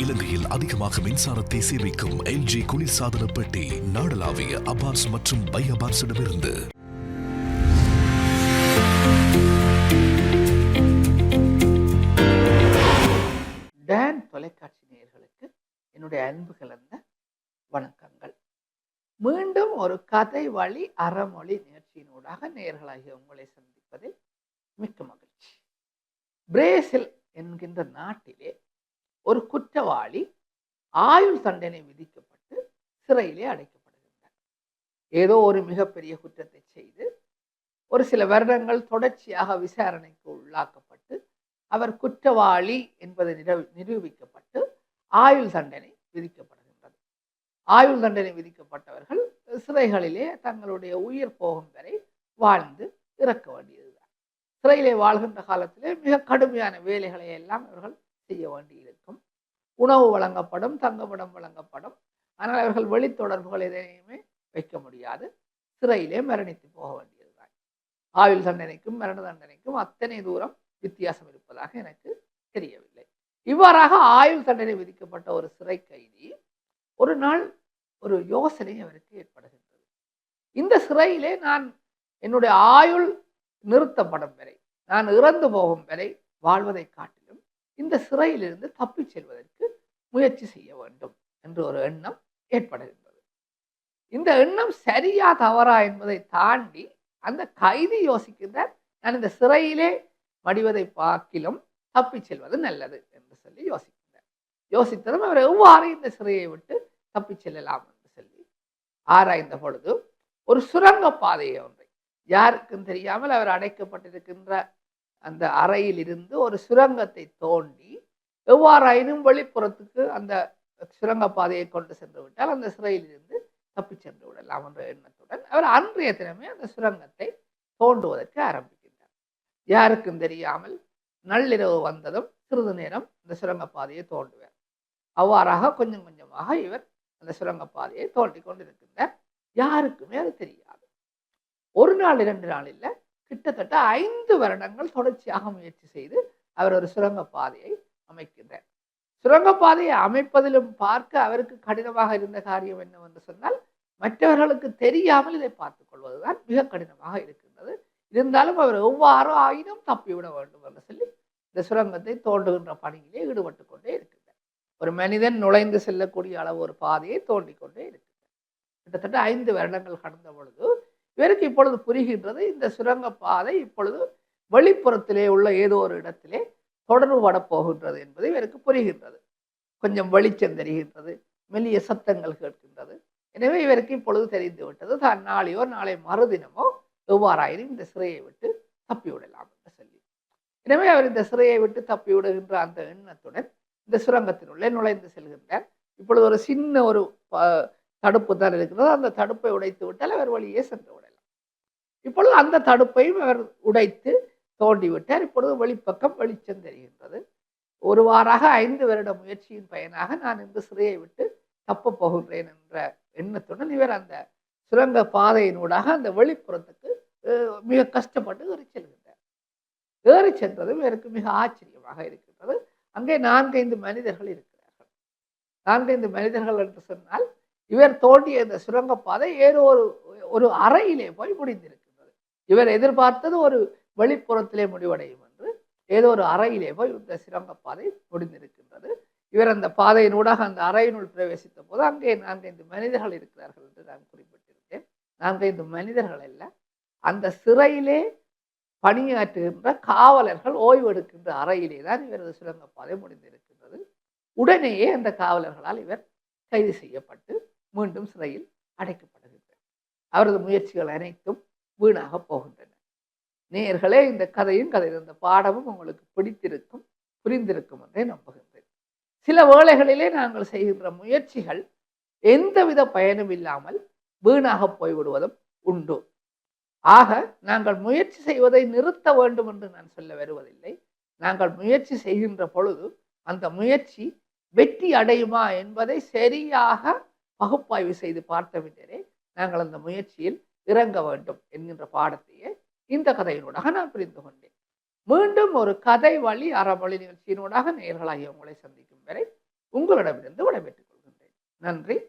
இலங்கையில் அதிகமாக மின்சாரத்தை சேமிக்கும் LG குளிர்சாதன பெட்டி நாடளாவிய அபார்ஸ் மற்றும் பை அபார்ஸிடமிருந்து. டான் தொலைக்காட்சி நேயர்களுக்கு என்னுடைய அன்பு கலந்த வணக்கங்கள். மீண்டும் ஒரு கதை வழி அறமொழி நிகழ்ச்சியினூடாக நேயர்களாகிய உங்களை சந்திப்பதில் மிக்க மகிழ்ச்சி. பிரேசில் என்கின்ற நாட்டிலே ஒரு குற்றவாளி ஆயுள் தண்டனை விதிக்கப்பட்டு சிறையிலே அடைக்கப்படுகின்றார். ஏதோ ஒரு மிகப்பெரிய குற்றத்தை செய்து ஒரு சில வருடங்கள் தொடர்ச்சியாக விசாரணைக்கு உள்ளாக்கப்பட்டு அவர் குற்றவாளி என்பது நிரூபிக்கப்பட்டு ஆயுள் தண்டனை விதிக்கப்படுகின்றது. ஆயுள் தண்டனை விதிக்கப்பட்டவர்கள் சிறைகளிலே தங்களுடைய உயிர் போகும் வரை வாழ்ந்து இறக்க வேண்டியதுதான். சிறையிலே வாழ்கின்ற காலத்திலே மிக கடுமையான வேலைகளை எல்லாம் அவர்கள் செய்ய வேண்டியிருக்கும். உணவு வழங்கப்படும், தங்குமிடம் வழங்கப்படும். ஆனால் அவர்கள் வெளித்தொடர்புகள் எதையுமே வைக்க முடியாது. சிறையிலே மரணித்து போக வேண்டியதுதான். ஆயுள் தண்டனைக்கும் மரண தண்டனைக்கும் அத்தனை தூரம் வித்தியாசம் இருப்பதாக எனக்கு தெரியவில்லை. இவ்வாறாக ஆயுள் தண்டனை விதிக்கப்பட்ட ஒரு சிறை கைதி ஒரு நாள் ஒரு யோசனை அவருக்கு ஏற்படுகின்றது. இந்த சிறையிலே நான் என்னுடைய ஆயுள் நிறுத்தப்படும் வரை, நான் இறந்து போகும் வரை வாழ்வதை காட்டிலும் இந்த சிறையிலிருந்து தப்பிச் செல்வதற்கு முயற்சி செய்ய வேண்டும் என்று ஒரு எண்ணம் ஏற்படுகின்றது. இந்த எண்ணம் சரியா தவறா என்பதை தாண்டி அந்த கைதி யோசிக்கின்றார், நான் இந்த சிறையிலே மடிவதை பார்க்கிலும் தப்பிச் செல்வது நல்லது என்று சொல்லி யோசிக்கின்றார். யோசித்ததும் அவர் எவ்வாறு இந்த சிறையை விட்டு தப்பிச் செல்லலாம் என்று சொல்லி ஆராய்ந்த பொழுது ஒரு சுரங்க பாதையை ஒன்றை, யாருக்கும் தெரியாமல் அவர் அடைக்கப்பட்டிருக்கின்ற அந்த அறையில் இருந்து ஒரு சுரங்கத்தை தோண்டி எவ்வாறாயினும் வெளிப்புறத்துக்கு அந்த சுரங்க பாதையை கொண்டு சென்று விட்டால் அந்த சிறையில் இருந்து தப்பி சென்று விடலாம் என்ற எண்ணத்துடன் அவர் அன்றைய தினமே அந்த சுரங்கத்தை தோண்டுவதற்கு ஆரம்பிக்கின்றார். யாருக்கும் தெரியாமல் நள்ளிரவு வந்ததும் சிறிது நேரம் அந்த சுரங்க பாதையை தோண்டுவார். அவ்வாறாக கொஞ்சம் கொஞ்சமாக இவர் அந்த சுரங்க பாதையை தோண்டி கொண்டிருக்கின்றார். யாருக்குமே அது தெரியாது. ஒரு நாள் 2 நாள் இல்லை, கிட்டத்தட்ட 5 வருடங்கள் தொடர்ச்சியாக முயற்சி செய்து அவர் ஒரு சுரங்க பாதையை அமைக்கின்றார். சுரங்கப்பாதையை அமைப்பதிலும் பார்க்க அவருக்கு கடினமாக இருந்த காரியம் என்னவென்று சொன்னால், மற்றவர்களுக்கு தெரியாமல் இதை பார்த்துக் கொள்வதுதான் மிக கடினமாக இருக்கின்றது. இருந்தாலும் அவர் எவ்வாறு ஆயினும் தப்பிவிட வேண்டும் என்று சொல்லி இந்த சுரங்கத்தை தோண்டுகின்ற பணியிலே ஈடுபட்டு கொண்டே இருக்கின்றார். ஒரு மனிதன் நுழைந்து செல்லக்கூடிய அளவு ஒரு பாதையை தோண்டிக் கொண்டே இருக்கின்றார். கிட்டத்தட்ட 5 வருடங்கள் கடந்த பொழுது இவருக்கு இப்பொழுது புரிகின்றது, இந்த சுரங்க பாதை இப்பொழுது வெளிப்புறத்திலே உள்ள ஏதோ ஒரு இடத்திலே தொடர்பு பட போகின்றது என்பது இவருக்கு புரிகின்றது. கொஞ்சம் வெளிச்சம் தெரிகின்றது, மெல்லிய சத்தங்கள் கேட்கின்றது. எனவே இவருக்கு இப்பொழுது தெரிந்து விட்டது, தான் நாளையோ நாளை மறுதினமோ எவ்வாறாயினும் இந்த சிறையை விட்டு தப்பிவிடலாம் என்று சொல்லி. எனவே அவர் இந்த சிறையை விட்டு தப்பிவிடுகின்ற அந்த எண்ணத்துடன் இந்த சுரங்கத்தினுள்ளே நுழைந்து செல்கின்றார். இப்பொழுது ஒரு சின்ன ஒரு தடுப்பு தான் இருக்கிறது. அந்த தடுப்பை உடைத்து விட்டால் அவர் வழியே சென்று விடலாம். இப்பொழுது அந்த தடுப்பையும் அவர் உடைத்து தோண்டி விட்டார். இப்பொழுது வெளிப்பக்கம் வெளிச்சம் தெரிகின்றது. ஒருவாறாக 5 வருட முயற்சியின் பயனாக நான் இந்த சிறையை விட்டு தப்ப போகின்றேன் என்ற எண்ணத்துடன் இவர் அந்த சுரங்க பாதையினூடாக அந்த வெளிப்புறத்துக்கு மிக கஷ்டப்பட்டு ஏறி செல்கின்றார். ஏறி சென்றதும் இவருக்கு மிக ஆச்சரியமாக இருக்கின்றது. அங்கே 4-5 மனிதர்கள் இருக்கிறார்கள். 4-5 மனிதர்கள் என்று சொன்னால், இவர் தோண்டிய இந்த சுரங்கப்பாதை ஏதோ ஒரு அறையிலே போய் முடிந்திருக்கின்றது. இவர் எதிர்பார்த்தது ஒரு வெளிப்புறத்திலே முடிவடையும் என்று ஏதோ ஒரு அறையிலே போய் இந்த சுரங்கப்பாதை முடிந்திருக்கின்றது. இவர் அந்த பாதையினூடாக அந்த அறையினுள் பிரவேசித்த போது அங்கே 4-5 மனிதர்கள் இருக்கிறார்கள் என்று நான் குறிப்பிட்டிருந்தேன். 4-5 மனிதர்கள் அல்ல, அந்த சிறையிலே பணியாற்றுகின்ற காவலர்கள் ஓய்வு எடுக்கின்ற அறையிலே தான் இவரது சுரங்கப்பாதை முடிந்திருக்கின்றது. உடனேயே அந்த காவலர்களால் இவர் கைது செய்யப்பட்டு மீண்டும் சிறையில் அடைக்கப்படுகின்றார். அவரது முயற்சிகள் அனைத்தும் வீணாக போகின்றன. நேயர்களே, இந்த கதையும் இந்த பாடமும் உங்களுக்கு பிடித்திருக்கும், புரிந்திருக்கும் என்றே நம்புகின்றேன். சில வேளைகளிலே நாங்கள் செய்கின்ற முயற்சிகள் எந்தவித பயனும் இல்லாமல் வீணாக போய்விடுவதும் உண்டு. ஆக நாங்கள் முயற்சி செய்வதை நிறுத்த வேண்டும் என்று நான் சொல்ல வருவதில்லை. நாங்கள் முயற்சி செய்கின்ற பொழுது அந்த முயற்சி வெற்றி அடையுமா என்பதை சரியாக பகுப்பாய்வு செய்து பார்த்த பின்னரே நாங்கள் அந்த முயற்சியில் இறங்க வேண்டும் என்கின்ற பாடத்தையே இந்த கதையினூடாக நான் புரிந்து கொண்டேன். மீண்டும் ஒரு கதை வழி அறமொழி நிகழ்ச்சியினூடாக நேயர்களாகிய உங்களை சந்திக்கும் வரை உங்களிடமிருந்து விடைபெற்றுக் கொள்கின்றேன். நன்றி.